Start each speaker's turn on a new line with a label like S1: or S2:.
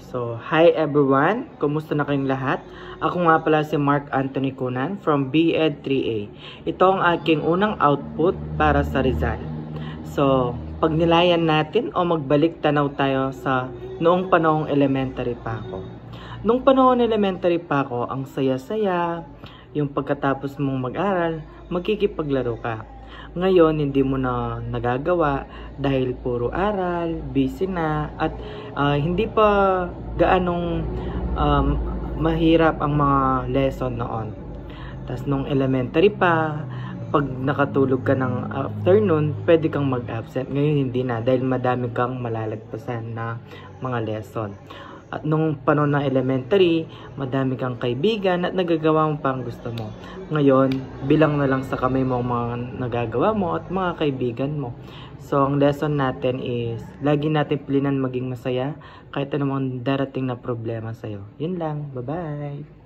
S1: So, hi everyone! Kumusta na kayong lahat? Ako nga pala si Mark Anthony Cunan from BEd 3A. Ito ang aking unang output para sa Rizal. So, pagnilayan natin o magbalik tanaw tayo sa noong panahong elementary pa ako. Noong panahon elementary pa ako, ang saya-saya, yung pagkatapos mong mag-aral, magkikipaglaro ka. Ngayon, hindi mo na nagagawa dahil puro aral, busy na, at hindi pa gaanong mahirap ang mga lesson noon. Tapos nung elementary pa, pag nakatulog ka ng afternoon, pwede kang mag-absent. Ngayon hindi na dahil madami kang malalagpasan na mga lesson. At nung panahon ng elementary, madami kang kaibigan at nagagawa mo pa ang gusto mo. Ngayon, bilang na lang sa kamay mo ang mga nagagawa mo at mga kaibigan mo. So, ang lesson natin is, lagi natin pilinan maging masaya kahit anumang darating na problema sa'yo. Yun lang. Bye-bye!